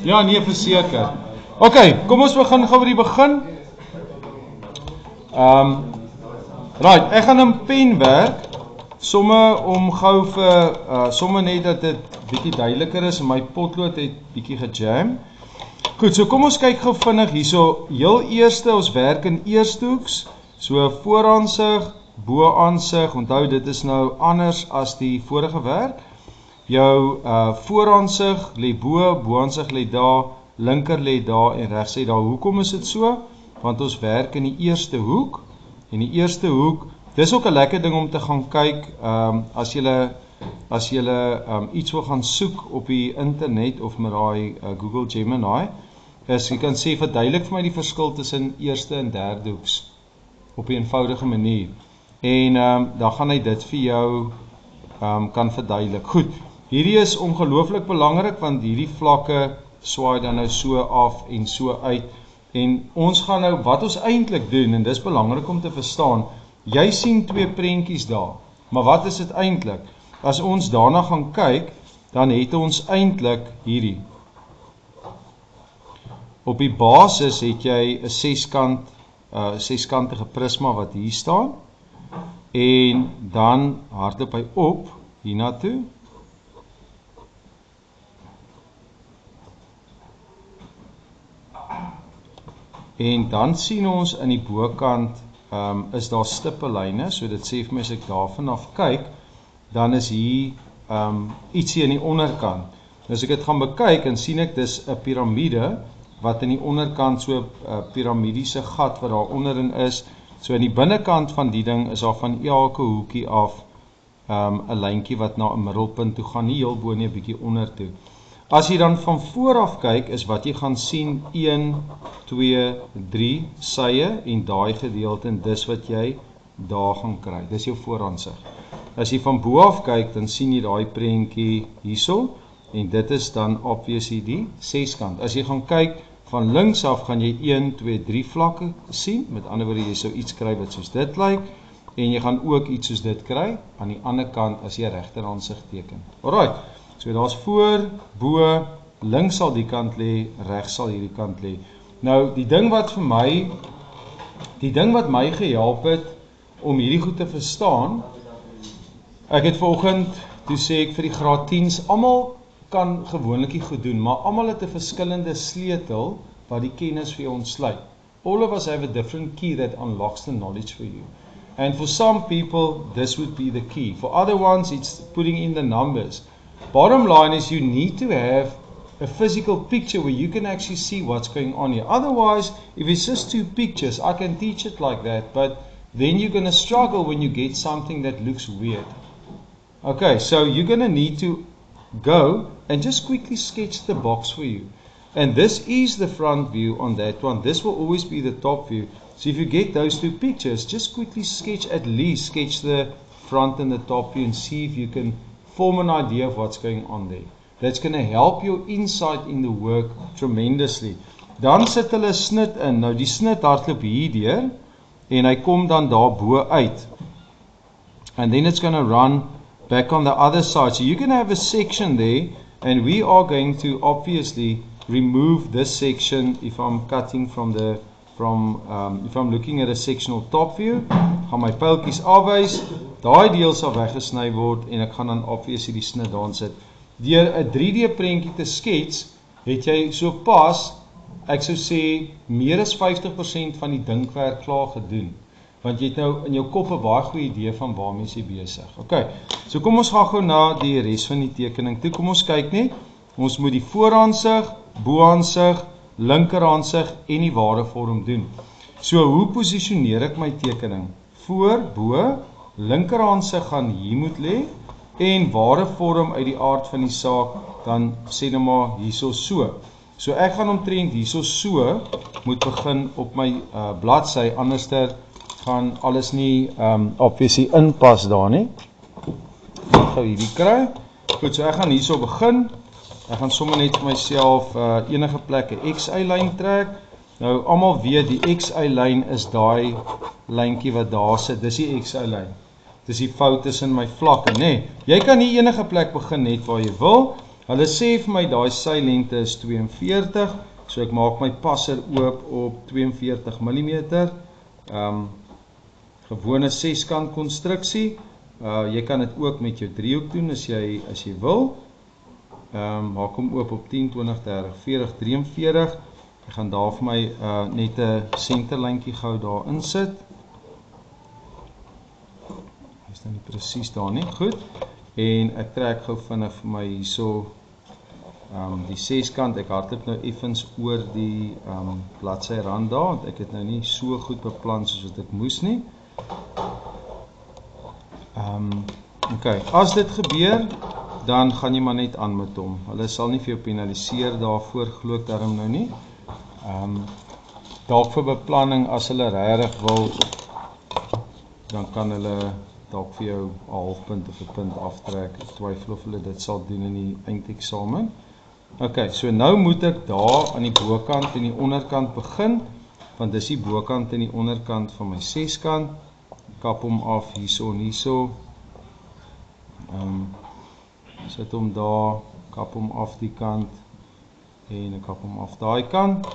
Ja, nee, verseker. Okay, kom ons begin gou by die begin. Right, ek gaan in pen werk, somme om gou vir, somme net dat dit bietjie duideliker is, en my potlood het bietjie gejam. Goed, so kom ons kyk gou vinnig hierso. Heel eerste, ons werk in eerstehoeks, so vooraansig, boaansig, onthou dit is nou anders as die vorige werk. Jou vooraansig lê bo, boaansig lê daar, linker lê daar en regs lê daar. Hoekom is dit so? Want ons werk in die eerste hoek. En die eerste hoek, dis ook 'n lekker ding om te gaan kyk, as julle iets wil gaan soek op die internet of met daai Google Gemini, is jy kan sê verduidelik vir my die verskil tussen eerste en derde hoeks op 'n eenvoudige manier. En dan gaan hy dit vir jou kan verduidelik. Goed, hierdie is ongelooflik belangrik want hierdie vlakke swaai dan nou so af en so uit. En ons gaan nou, wat ons eintlik doen, en dis belangrik om te verstaan, jy sien twee prentjies daar, maar wat is dit eintlik? As ons daarna gaan kyk, dan het ons eintlik hierdie. Op die basis het jy 'n seskantige prisma wat hier staan, en dan hardloop hy op, hiernatoe, en dan sien ons in die bokant is daar stippellyne, so dit sê vir my as ek daarvan af kyk, dan is hier ietsie in die onderkant. As ek dit gaan bekyk, en sien ek dis 'n piramide, wat in die onderkant so 'n piramidiese gat wat daar onderin is, so in die binnekant van die ding is daar van elke hoekie af 'n lyntjie wat na 'n middelpunt toe gaan, nie heel bo nie, 'n bietjie onder toe. As jy dan van vooraf kyk, is wat jy gaan sien 1, 2, 3 sye en daai gedeelte, en dis wat jy daar gaan kry. Dis jou vooraansig. As jy van bo af kyk, dan sien jy daai prentjie hierso, en dit is dan obviously die seskant. As jy gaan kyk van links af, gaan jy 1, 2, 3 vlakke sien, met ander woorde jy sou iets kry wat soos dit lyk, en jy gaan ook iets soos dit kry, aan die ander kant as jy regterhandsig teken. Alright, so daar's voor, bo, links sal die kant lê, regs sal hierdie kant lê. Nou, die ding wat my gehelp het, om hierdie goed te verstaan, ek het vanoggend, toe sê ek vir die graad 10's, almal kan gewoonlik die goed doen, maar almal het 'n verskillende sleutel, wat die kennis vir jou ontsluit. All of us have a different key that unlocks the knowledge for you. And for some people, this would be the key. For other ones, it's putting in the numbers. Bottom line is you need to have a physical picture where you can actually see what's going on here. Otherwise, if it's just two pictures, I can teach it like that, but then you're going to struggle when you get something that looks weird. Okay, so you're going to need to go and just quickly sketch the box for you. And this is the front view on that one. This will always be the top view. So if you get those two pictures, just quickly sketch the front and the top view and see if you can form an idea of what's going on there. That's going to help your insight in the work tremendously. Dan sit hulle snit in. Nou die snit hardloop hierdeur en hy kom dan daar bo uit. And then it's going to run back on the other side. So you're going to have a section there, and we are going to obviously remove this section if I'm cutting if I'm looking at a sectional top view. Gaan my pyltjies afwys, daai deel sal weggesny word en ek gaan dan obviously die snit daar sit. Deur 'n 3D prentjie te skets, het jy so pas, ek sou sê, meer as 50% van die dinkwerk klaar gedoen. Want jy het nou in jou kop 'n baie goeie idee van waarmee jy besig. Okay, so kom ons gaan gou na die res van die tekening toe. Kom ons kyk net. Ons moet die vooraansig, boaansig, linkerhandsig en die ware vorm doen. So hoe posisioneer ek my tekening? Voor, bo, linkerhandsig gaan hier moet lê en ware vorm uit die aard van die saak dan sê nou maar hierso so. So ek gaan omtrent hierso so moet begin op my bladsy, anderster gaan alles nie obviously inpas daar nie. Ek gaan hierdie kry. Goed, so ek gaan hierso begin. Ek gaan sommer net vir myself enige plek 'n XY-lyn trek. Nou, almal weet die XY-lyn is daai lyntjie wat daar sit. Dis die XY-lyn. Dis die fout tussen my vlakke, nê? Jy kan nie enige plek begin net waar jy wil. Hulle sê vir my daai sylengte is 42, so ek maak my passer oop op 42 mm. Gewone 6-kant konstruksie. Jy kan dit ook met jou driehoek doen as jy wil. Maak hom oop op 10, 20, 30, 40, 43. Ek gaan daar vir my net 'n senterlyntjie gou daar insit. Hy is nou nie presies daar nie. Goed. En ek trek gou vinnig vir my hierso die 6-kant. Ek hardloop nou effens oor die bladsy rand daar, want ek het nou nie so goed beplan soos wat ek moes nie. Okay, as dit gebeur, dan gaan jy maar net aan met hom. Hulle sal nie vir jou penaliseer daarvoor, glo ek daarom nou nie. Dalk vir beplanning, as hulle regtig wil, dan kan hulle dalk vir jou 'n halfpunt of 'n punt aftrek. Ek twyfel of hulle dit sal doen in die eindeksamen. Okay, so nou moet ek daar aan die bokant en die onderkant begin, want dis die bokant en die onderkant van my 6-kant. Kap hom af hierso en hierso. Sit hom daar, kap hom af die kant en ek kap hom af daai kant.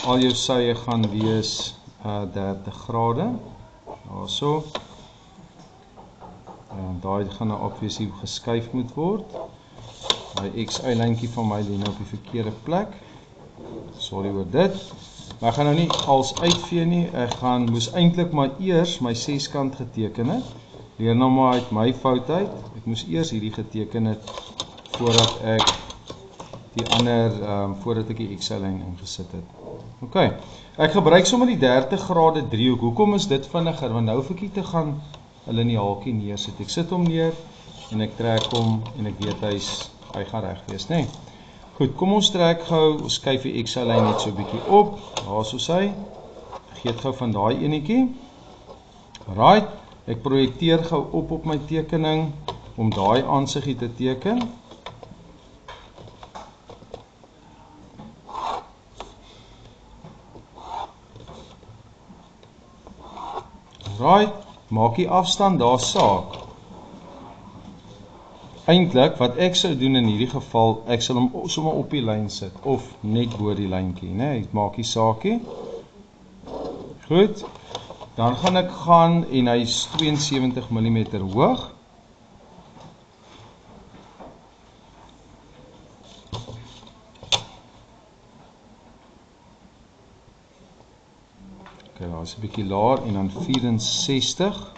Al jou sye gaan wees 30 grade. Daarso. Daai gaan nou obviously geskuif moet word. Daai XY-lyntjie van my lê nou op die verkeerde plek. Sorry oor dit. Maar ek gaan nou nie als uitvee nie. Ek moes eintlik maar eers my 6-kant geteken het. Leer nou maar uit my fout uit. Ek moes eers hierdie geteken het voordat ek die ander voordat ek die XY-lyn ingesit het. Okay. Ek gebruik sommer die 30 grade driehoek. Hoekom is dit vinniger? Want nou hoef ek nie te gaan hulle in die hakie neersit. Ek sit hom neer en ek trek hom en ek weet hy gaan reg wees, né? Goed, kom ons trek gou, ons skuif die XY-lyn net so 'n bietjie op. Daar soos hy. Vergeet gou van daai enetjie. Right. Ek projekteer gou op my tekening om daai aansiggie te teken. Right. Maak die afstand daar saak. Eintlik wat ek sou doen in hierdie geval, ek sal hom sommer op die lyn sit of net bo die lyntjie, né? Ek maak die saakie. Goed. Dan gaan ek en hy is 72 mm hoog. Okay, daar is 'n bietjie laer en dan 64.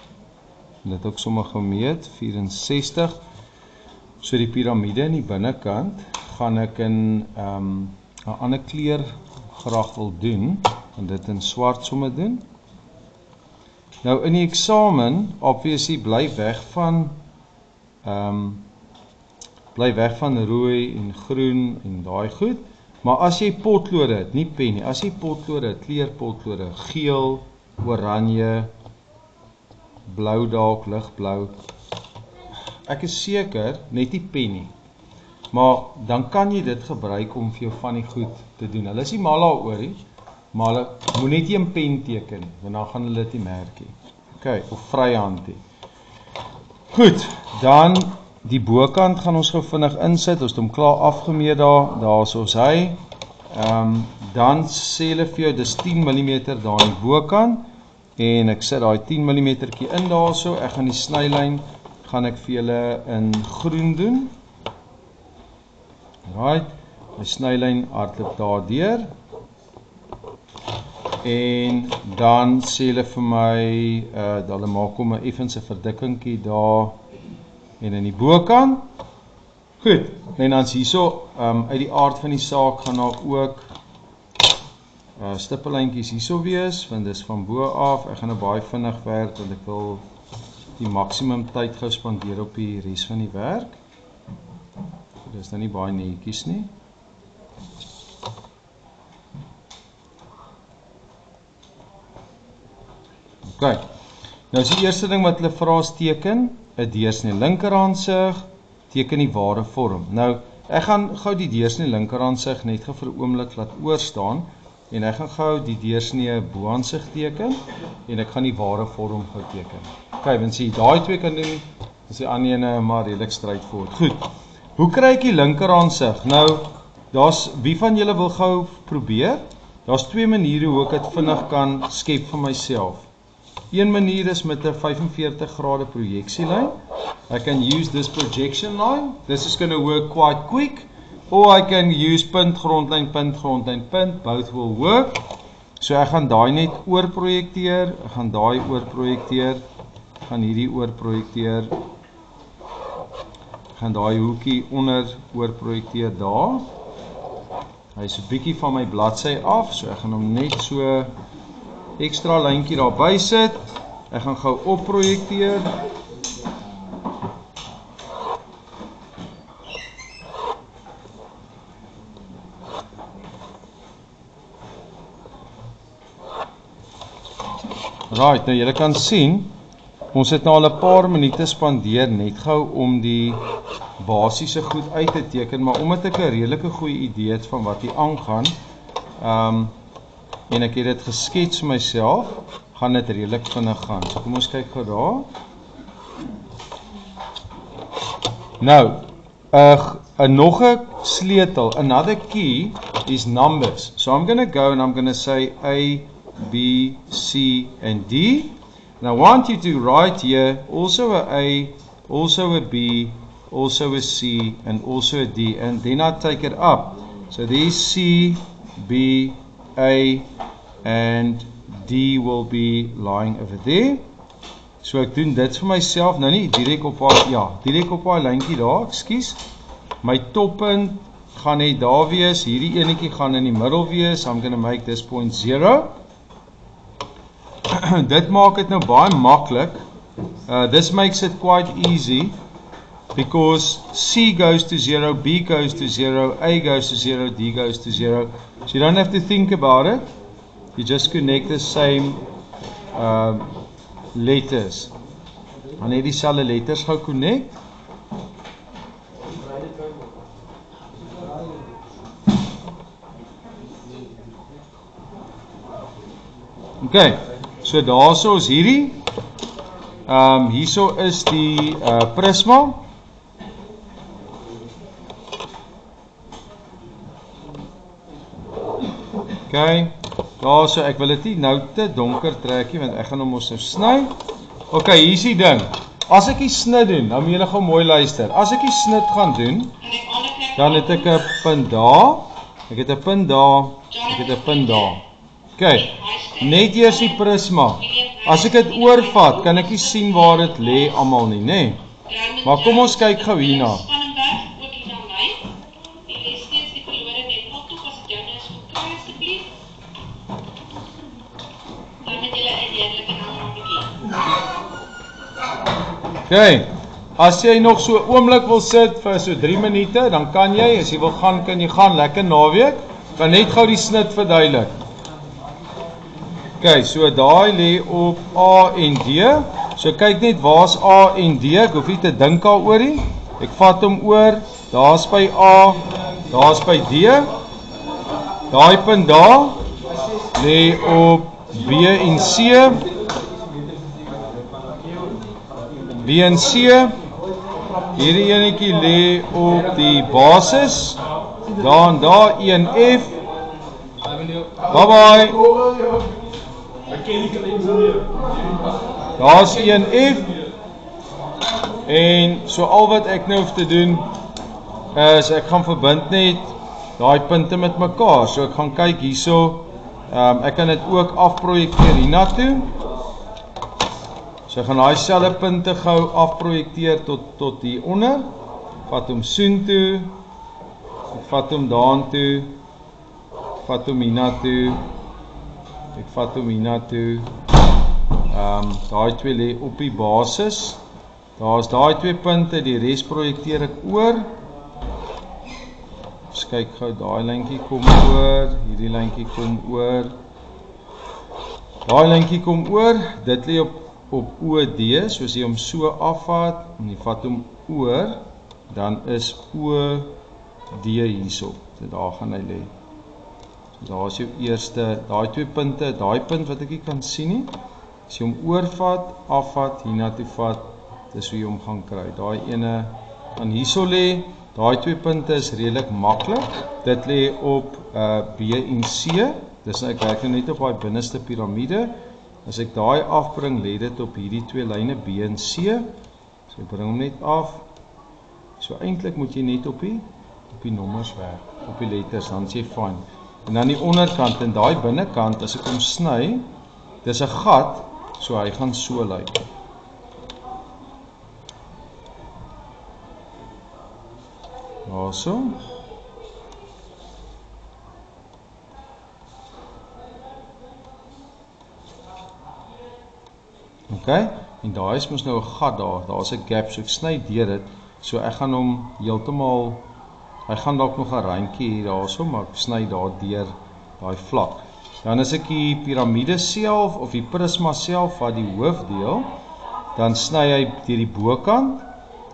Dit ook sommer gemeet, 64. So die piramide in die binnekant gaan ek in 'n ander kleur graag wil doen en dit in swart sommer doen. Nou in die eksamen, obviously bly weg van rooi en groen en daai goed. Maar as jy potlode het, nie pen nie, as jy potlode het, kleurpotlode, geel, oranje, blou dalk, ligblou. Ek is seker, net nie pen nie. Maar dan kan jy dit gebruik om vir jou van die goed te doen. Hulle is nie mal daaroor nie, maar hulle moet net nie 'n pen teken, want dan gaan hulle dit nie merk nie. Okay, of vryhand nie. Goed, dan die bokant gaan ons gou vinnig insit. Ons het hom klaar afgemeet daar soos hy. Dan sê hulle vir jou dis 10 mm daar aan die bokant en ek sit daai 10 mm in daarso. Ek gaan die snylyn ek vir julle in groen doen. Right, my snylyn hardloop daardeur. En dan sê hulle vir my hulle maak hom 'n effense verdikkingkie daar en in die bokant. Goed, en dan hierso uit die aard van die saak gaan daar ook stippellyntjies hierso wees, want dis van bo af. Ek gaan nou baie vinnig werk want ek wil die maksimum tyd gou spandeer op die res van die werk. So, dis nou nie baie netjies nie. Okay. Nou is die eerste ding wat hulle vra is teken 'n deursnee linkerhandsig, teken die ware vorm. Nou, ek gaan gou die deursnee linkerhandsig net gou vir 'n oomblik laat oorstaan en ek gaan gou die deursnee bohandsig teken en ek gaan die ware vorm gou teken. Okay, want as jy daai twee kan doen, is die ander ene maar redelik straightforward. Goed. Hoe kry ek die linker aansig? Nou, wie van julle wil gou probeer? Daar's twee maniere hoe ek dit vinnig kan skep vir myself. Een manier is met 'n 45 grade projeksielyn. I can use this projection line. This is going to work quite quick. Or I can use punt, grondlyn, punt, grondlyn, punt. Both will work. So ek gaan daai net oorprojekteer. Ek gaan daai oorprojekteer. Ek gaan hierdie oorprojekteer. Ek gaan daai hoekie onder oorprojekteer daar. Hy is 'n bietjie van my bladsy af, so ek gaan hom net so ekstra lyntjie daar by sit. Ek gaan gou opprojekteer. Right, nou julle kan sien, ons het nou al 'n paar minute spandeer net gou om die basiese goed uit te teken, maar omdat ek 'n redelike goeie idee het van wat hier aangaan, en ek het dit geskets vir myself, gaan dit redelik vinnig gaan. So kom ons kyk gou daar. Nou, nog 'n sleutel, another key is numbers. So I'm going to go and I'm going to say A, B, C and D. And I want you to write here also a, also a B, also a C and also a D, and then I take it up. So there's C, B, A and D will be lying over there. So ek doen dit vir myself, nou nie direk op haar, ja, direk op haar lyntjie daar, ekskuus. My toppunt gaan net daar wees, hierdie enetjie gaan in die middel wees. I'm going to make this point 0. Dit maak dit nou baie maklik. This makes it quite easy because C goes to 0, B goes to 0, A goes to 0, D goes to 0. So you don't have to think about it. You just connect the same letters. Dan het dieselfde letters gou connect. Okay, so daarso is hierdie. Hierso is die prisma. Okay, daarso ek wil dit nie nou te donker trekkie want ek gaan hom mos nou sny. Okay, hier is die ding. As ek die snit doen, nou moet julle gou mooi luister. As ek die snit gaan doen, dan het ek 'n punt daar. Ek het 'n punt daar. Ek het 'n punt daar. Okay, net eers die prisma. As ek dit oorvat, kan ek nie sien waar dit lê almal nie, nê? Maar kom ons kyk gou hierna. Okay, as jy nog so oomblik wil sit vir so 3 minute, dan kan jy, as jy wil gaan, kan jy gaan, lekker naweek, kan net gou die snit verduidelik. Okay, so daai lê op A en D, so kyk net waar's A en D, ek hoef nie te dink daaroor nie, ek vat hom oor, daar's by A, daar's by D, daai punt daar, lê op B en C, B en C, hierdie enetjie lê op die basis, daar en daar, E en F, bye bye, daar is E en F, en so al wat ek nou hoef te doen, is ek gaan verbind net daai punte met mekaar, so ek gaan kyk hierso, ek kan dit ook afprojekteer hiernatoe, so ek gaan daai selfde punte gou afprojekteer tot hier onder, vat hom soontoe, ek vat hom daartoe, vat hom hiernatoe, ek vat hom hiernatoe, daai twee lê op die basis, daar is daai twee punte, die res projekteer ek oor, ons kyk gou, daai lyntjie kom oor, hierdie lyntjie kom oor, daai lyntjie kom oor, dit lê op OD, soos jy hom so afvat, en jy vat hom oor, dan is OD hierso, so daar gaan hy lê. So daar is jou eerste, daai twee punte, daai punt wat ek nie kan sien nie, as jy hom oorvat, afvat, hiernatoe vat, dis hoe jy hom gaan kry. Daai ene gaan hierso lê, Daai 2 punte is redelik maklik. Dit lê op B en C. Dis ek werk net op daai binneste piramide. As ek daai afbring, lê dit op hierdie 2 lyne B en C. So ek bring hom net af. So eintlik moet jy net op die nommers werk, op die letters, dan is jy fyn. En dan die onderkant en daai binnekant, as ek hom sny, dis 'n gat, so hy gaan so lyk. Daarso. Okay, en daar is mos nou 'n gat daar's 'n gap, so ek sny deur dit, so ek gaan hom heeltemal, hy gaan dalk nog 'n randjie hier daarso, maar ek sny daar deur daai vlak. Dan as ek die piramide self, of die prisma self, wat die hoofdeel, dan sny hy deur die bokant,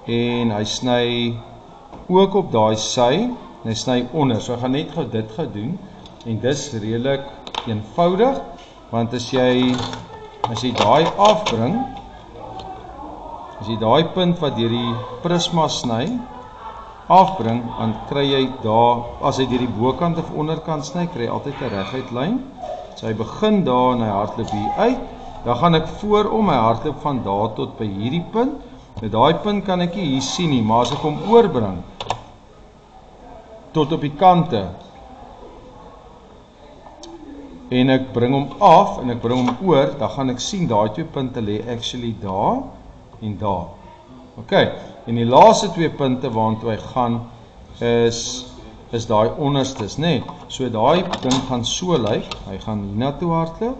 en hy sny ook op daai sy, en hy sny onder, so ek gaan net dit doen, en dis redelik eenvoudig, want as jy daai afbring, as jy daai punt wat deur die prisma sny, afbring, dan kry jy daar, as hy deur die bokant of onderkant sny, kry jy altyd 'n reguit lyn. So hy begin daar en hy hardloop hier uit, dan gaan ek voorom, hy hardloop van daar tot by hierdie punt. Met daai punt kan ek nie hier sien nie, maar as ek hom oorbring tot op die kante, en ek bring hom af en ek bring hom oor, dan gaan ek sien daai 2 punte lê actually daar en daar. OK, en die laaste 2 punte waartoe hy gaan is daai onderstes, nê? So daai ding gaan so lyk, hy gaan hiernatoe hardloop.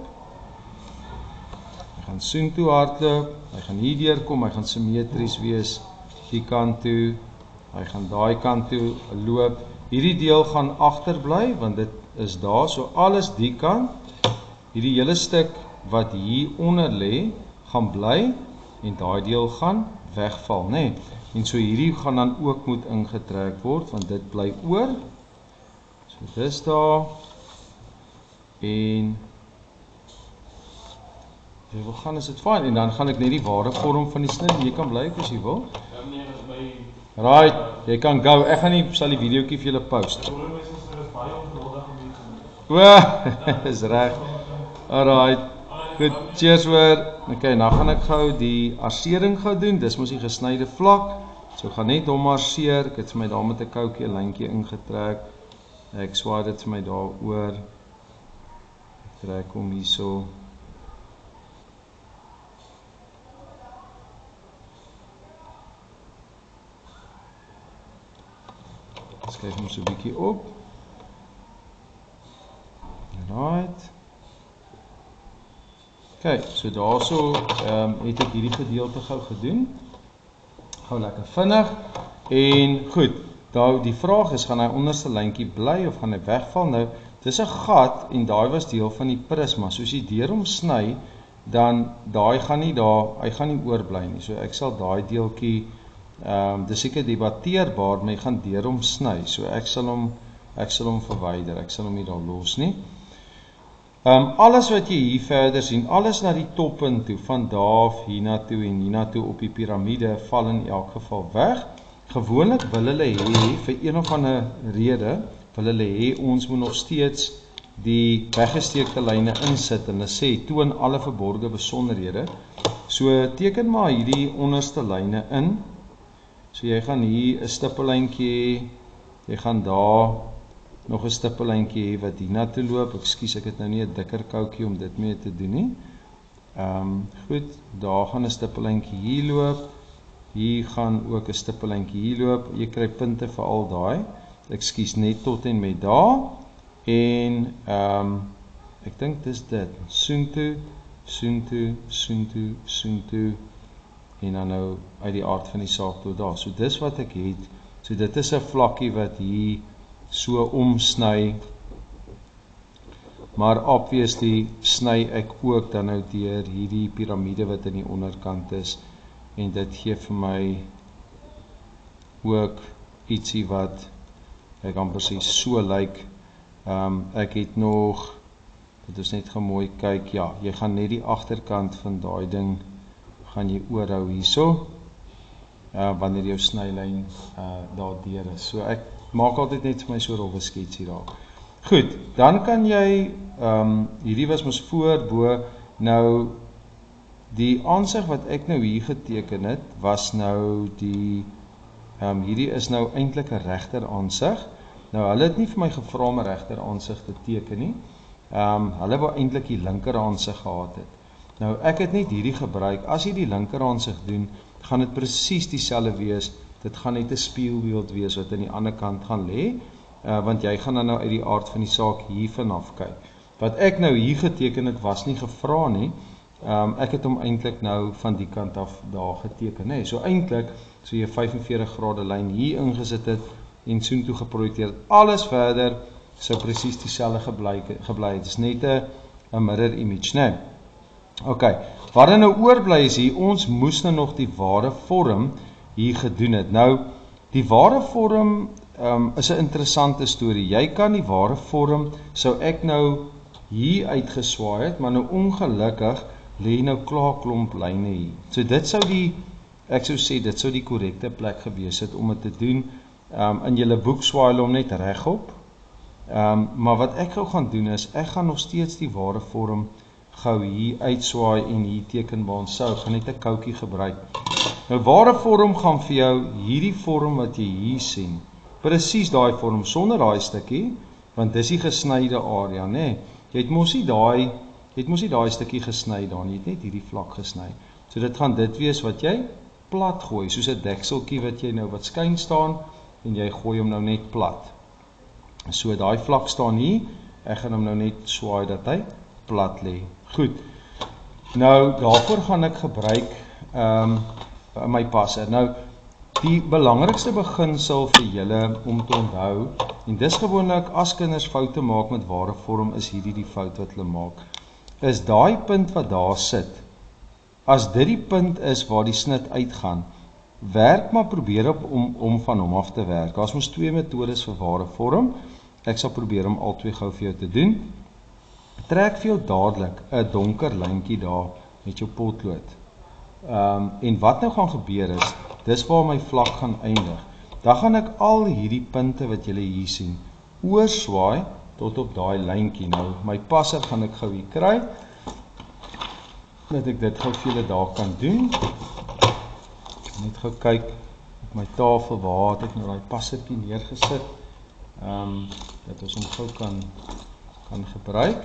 Hy gaan soontoe hardloop, hy gaan hier deurkom, hy gaan simmetries wees die kant toe, hy gaan daai kant toe loop. Hierdie deel gaan agterbly want dit is daar, so alles die kant, hierdie hele stuk wat hier onder lê, gaan bly en daai deel gaan wegval, nê? En so hierdie gaan dan ook moet ingetrek word want dit bly oor. So dis daar. En as jy wil gaan, is dit fyn, en dan gaan ek net die ware vorm van die snit, jy kan bly as jy wil. Right, jy kan go, ek gaan nie, sal die videoetjie vir julle post. O, is reg. Alright, goed, cheers hoor. Ok, nou gaan ek gou die arsering gaan doen, dis mos die gesnyde vlak. So ek gaan net hom arseer, ek het vir my daar met 'n koutjie 'n lyntjie ingetrek. Ek swaai dit vir my daar oor. Ek trek hom hierso. Skryf hom so 'n bietjie op. Right. Ok, so daarso het ek hierdie gedeelte gou gedoen. Gou lekker vinnig. En goed, die vraag is, gaan hy onderste lyntjie bly of gaan hy wegval? Nou, dis 'n gat en daai was deel van die prisma. So as jy deur hom sny, dan daai gaan nie daar, hy gaan nie oorbly nie. So ek sal daai deeltjie, dis seker debatteerbaar, maar jy gaan deur hom sny. So ek sal hom verwyder. Ek sal hom nie daar los nie. Alles wat jy hier verder sien, alles na die toppunt toe, van daar af hiernatoe en hiernatoe op die piramide, val in elk geval weg. Gewoonlik wil hulle hê, vir een of ander rede, wil hulle hê, ons moet nog steeds die weggesteekte lyne insit, en hulle sê, toon alle verborgde besonderhede. So teken maar hierdie onderste lyne in. So jy gaan hier 'n stippellyntjie hê, jy gaan daar nog 'n stippellyntjie hê wat hiernatoe loop. Ekskuus, ek het nou nie 'n dikker koutjie om dit mee te doen nie. Goed, daar gaan 'n stippellyntjie hier loop. Hier gaan ook 'n stippellyntjie hier loop. Jy kry punte vir al daai. Ekskuus, net tot en met daar. En ek dink dis dit. Soontoe, soontoe, soontoe, soontoe. En dan nou uit die aard van die saak tot daar. So dis wat ek het. So dit is 'n vlakkie wat hier so omsny, maar obviously sny ek ook dan nou deur hierdie piramide wat in die onderkant is, en dit gee vir my ook ietsie wat ek amper sê so lyk. Ek het nog, dit is net gemooi kyk, ja, jy gaan net die agterkant van daai ding gaan jy oorhou hierso. wanneer jou snylyn daar deur is. So ek maak altyd net vir my so 'n rowwe sketsie daar. Goed, dan kan jy, hierdie was mos voor, bo, nou die aansig wat ek nou hier geteken het, was nou die, hierdie is nou eintlik 'n regter aansig. Nou hulle het nie vir my gevra om 'n regter aansig te teken nie. Hulle wou eintlik die linker aansig gehad het. Nou ek het net hierdie gebruik. As jy die linker aansig doen, gaan dit presies dieselfde wees. Dit gaan net 'n spieelbeeld wees wat aan die ander kant gaan lê, want jy gaan dan nou uit die aard van die saak hier vanaf kyk. Wat ek nou hier geteken het was nie gevra nie. Ek het hom eintlik nou van die kant af daar geteken, nee. So eintlik so jy 45 grade lyn hier ingesit het en soontoe geprojekteer het. Alles verder sou presies dieselfde gebly het. Dit is net 'n mirror image, nee. OK, wat dan nou oorbly is hier, ons moes nou nog die ware vorm hier gedoen het. Nou, die ware vorm is 'n interessante storie. Jy kan die ware vorm, sou ek nou hier uitgeswaai het, maar nou ongelukkig lê nou klaar klomp lyne hier. So dit sou ek sou sê, dit sou die korrekte plek gewees het om dit te doen. In julle boek swaai hom net regop. Maar wat ek gou gaan doen is, ek gaan nog steeds die ware vorm gou hier uitswaai en hier teken waar ons sou, gaan net 'n koutjie gebruik. Nou ware vorm gaan vir jou hierdie vorm wat jy hier sien, presies daai vorm sonder daai stukkie, want dis die gesnyde area, nê. Jy het mos nie daai stukkie gesny daar nie, jy het net hierdie vlak gesny. So dit gaan dit wees wat jy plat gooi, soos 'n dekseltjie wat jy nou wat skyn staan en jy gooi hom nou net plat. So daai vlak staan hier, ek gaan hom nou net swaai dat hy plat lê. Goed. Nou daarvoor gaan ek gebruik my passer. Nou die belangrikste beginsel vir julle om te onthou, en dis gewoonlik as kinders foute maak met ware vorm, is hierdie die fout wat hulle maak. Is daai punt wat daar sit. As dit die punt is waar die snit uitgaan, werk maar probeer om van hom af te werk. Daar's mos 2 metodes vir ware vorm. Ek sal probeer om al 2 gou vir jou te doen. Trek vir jou dadelik 'n donker lyntjie daar met jou potlood. En wat nou gaan gebeur is, dis waar my vlak gaan eindig. Dan gaan ek al hierdie punte wat julle hier sien, oorswaai tot op daai lyntjie. Nou, my passer gaan ek gou hier kry, dat ek dit gou vir julle daar kan doen. Net gou kyk op my tafel, waar het ek nou daai passertjie neergesit, dat ons hom gou kan gebruik.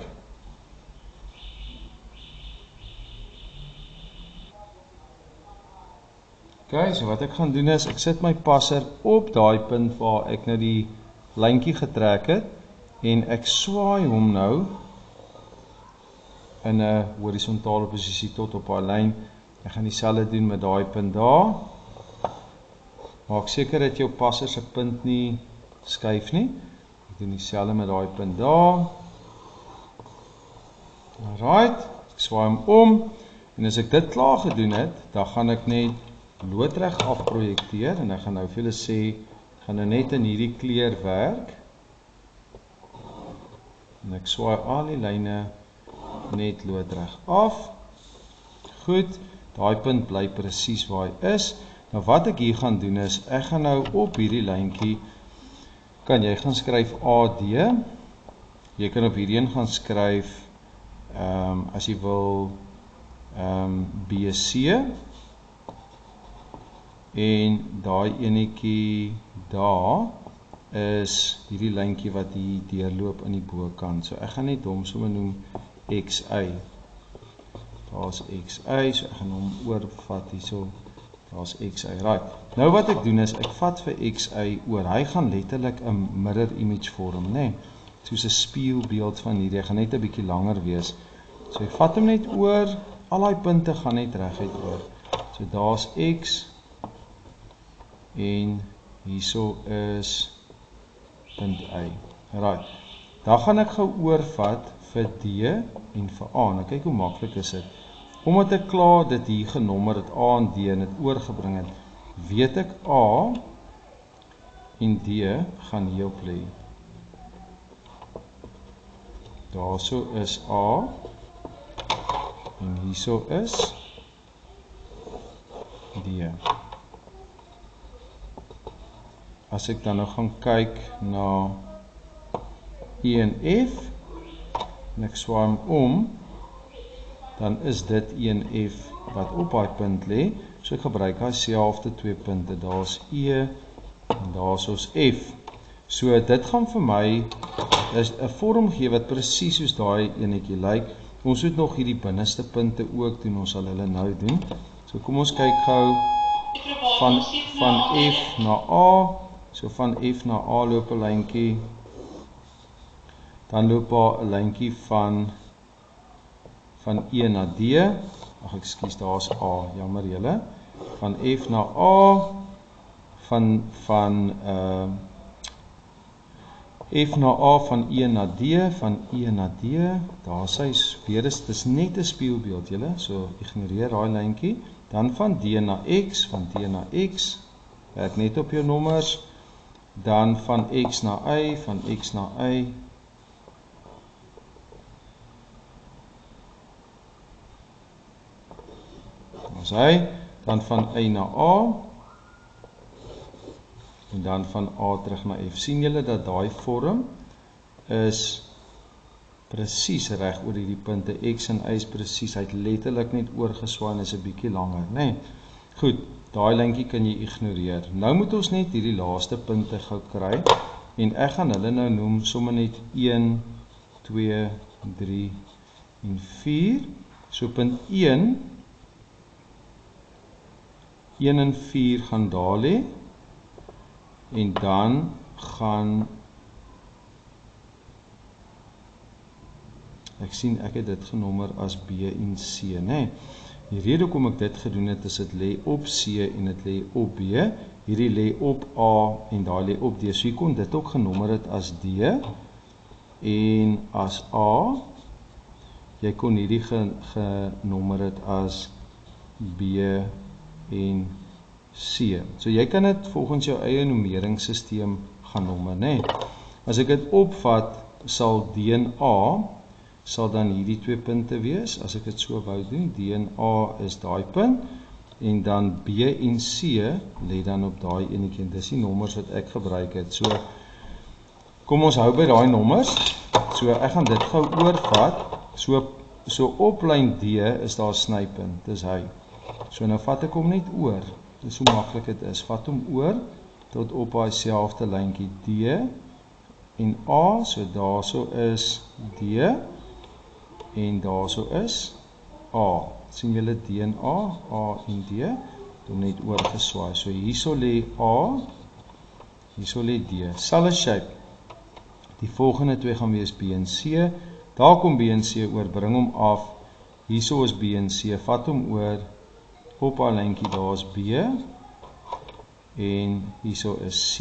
OK, so wat ek gaan doen is, ek sit my passer op daai punt waar ek nou die lyntjie getrek het, en ek swaai hom nou in 'n horisontale posisie tot op daai lyn. Ek gaan dieselfde doen met daai punt daar. Maak seker dat jou passer se punt nie skuif nie. Ek doen dieselfde met daai punt daar. Alright, ek swaai hom om, en as ek dit klaar gedoen het, dan gaan ek net loodreg afprojekteer, en ek gaan nou vir julle sê, ek gaan nou net in hierdie kleur werk, en ek swaai al die lyne net loodreg af. Goed, daai punt bly presies waar hy is. Nou wat ek hier gaan doen is, ek gaan nou op hierdie lyntjie, kan jy gaan skryf AD, jy kan op hierdie gaan skryf, as jy wil, BC, en daai enetjie daar is hierdie lyntjie wat hier deurloop in die bokant. So ek gaan net hom sommer noem XY. Daar's XY, so ek gaan hom oorvat hierso. Daar's XY, right. Nou wat ek doen is, ek vat vir XY oor. Hy gaan letterlik 'n mirror image vorm, né? Soos 'n spieelbeeld van hierdie. Hy gaan net 'n bietjie langer wees. So ek vat hom net oor, al daai punte gaan net reguit oor. So daar's X, en hierso is punt Y. Right. Dan gaan ek gou oorvat vir D en vir A. Nou kyk hoe maklik is dit. Omdat ek klaar dit hier genommer het, A en D, en dit oorgebring het, weet ek A en D gaan hierop lê. Daarso is A, en hierso is D. as ek dan nou gaan kyk na E en F, en ek swaai hom om, dan is dit E en F wat op daai punt lê. So ek gebruik daai selfde twee punte. Daar's E en daar's ons F. So dit gaan vir my is 'n vorm gee wat presies soos daai enetjie lyk. Ons moet nog hierdie binneste punte ook doen. Ons sal hulle nou doen. So kom ons kyk gou van F na A. So van F na A loop 'n lyntjie. Dan loop daar 'n lyntjie van E na D. Ag ekskuus, daar's A. Jammer julle. Van F na A, van F na A, van E na D, van E na D. Daar sy weer dis net 'n spieelbeeld julle. So ignoreer daai lyntjie. Dan van D na X, van D na X. Werk net op jou nommers. Dan van X na Y, van X na Y. As hy, dan van Y na A, en dan van A terug na F. Sien julle dat daai vorm is presies reg oor hierdie punte. X en Y is presies, hy het letterlik net oorgeswaai en is 'n bietjie langer, né? Goed, daai lyntjie kan jy ignoreer. Nou moet ons net hierdie laaste punte gou kry, en ek gaan hulle nou noem sommer net 1, 2, 3 en 4. So punt 1 en 4 gaan daar lê, en dan gaan, ek sien ek het dit genommer as B en C, né? Die rede hoekom ek dit gedoen het, is dit lê op C en dit lê op B, hierdie lê op A en daar lê op D, so jy kon dit ook genommer het as D, en as A, jy kon hierdie genommer het as B en C. So jy kan dit volgens jou eie nummeringssysteem gaan nommer, né? As ek dit opvat, sal D en A sal dan hierdie twee punte wees, as ek dit so wou doen. D en A is daai punt, en dan B en C lê dan op daai enetjie, en dis die nommers wat ek gebruik het. So kom ons hou by daai nommers. So ek gaan dit gou oorvat. So op lyn D is daar 'n snypunt, dis hy. So nou vat ek hom net oor. Dis hoe maklik dit is. Vat hom oor tot op daai selfde lyntjie D en A. So daarso is D en daarso is A. Sien julle D en A en D, dan net oorgeswaai. So hierso lê A, hierso lê D. Selfe shape. Die volgende twee gaan wees B en C. Daar kom B en C oor, bring hom af. Hierso is B en C, vat hom oor. Op haar lyntjie daar is B en hierso is C.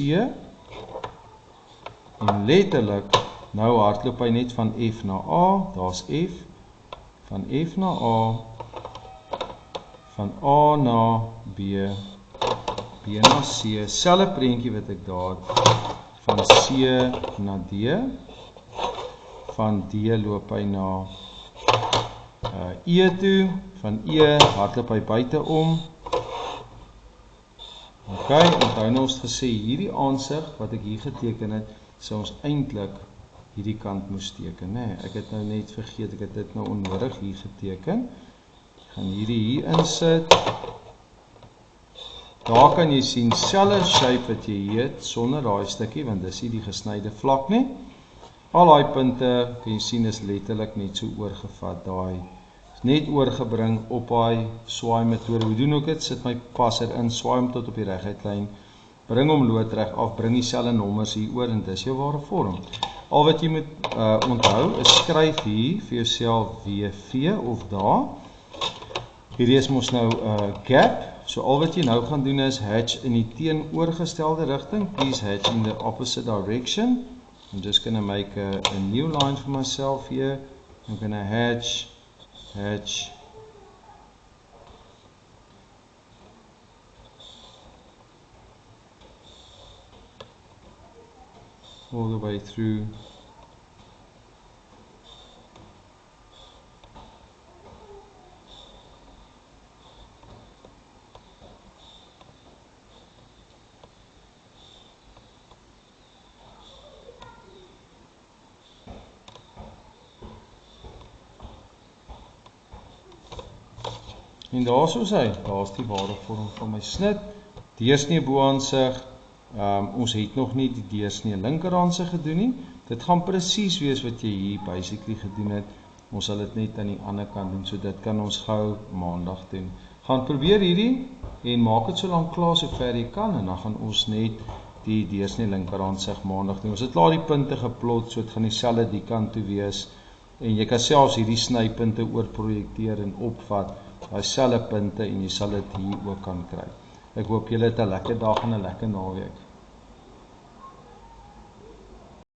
En letterlik, nou hardloop hy net van F na A, daar's F, van F na A, van A na B, B na C, selfe prentjie wat ek daar, van C na D, van D loop hy na E toe, van E hardloop hy buite om. Ok, onthou nou ons gesê, hierdie aansig wat ek hier geteken het, sou ons eintlik hierdie kant moes teken, né? Ek het nou net vergeet, ek het dit nou onnodig hier geteken. Ek gaan hierdie hier insit. Daar kan jy sien, selfe shape wat jy hier het, sonder daai stukkie, want dis hier die gesnyde vlak nie. Al daai punte, kan jy sien, is letterlik net so oorgevat, daai is net oorgebring op daai swaai metode. Hoe doen ek dit? Sit my passer in, swaai hom tot op die reguitlyn, bring hom loodreg af, bring dieselfde nommers hier oor, en dis jou ware vorm. Al wat jy moet onthou, is skryf hier vir jouself WV of daar. Hierdie is mos nou gap, so al wat jy nou gaan doen is hatch in die teenoorgestelde rigting. Please hatch in the opposite direction. I'm just going to make a new line for myself here. I'm going to hatch all the way through En daar is hy, daar is die ware vorm van my snit, deursnee boaansig, ons het nog nie die deursnee linkerhandsig gedoen nie, dit gaan presies wees wat jy hier basically gedoen het, ons sal dit net aan die ander kant doen, so dit kan ons gou maandag doen. Gaan probeer hierdie, en maak dit so lank klaar so ver jy kan, en dan gaan ons net die deursnee linkerhandsig maandag doen. Ons het klaar die punte geplot, so het gaan dieselfde die kant toe wees, en jy kan selfs hierdie snypunte oorprojekteer en opvat, daai selfde punte, en jy sal dit hier ook kan kry. Ek hoop julle het 'n lekker dag en 'n lekker naweek.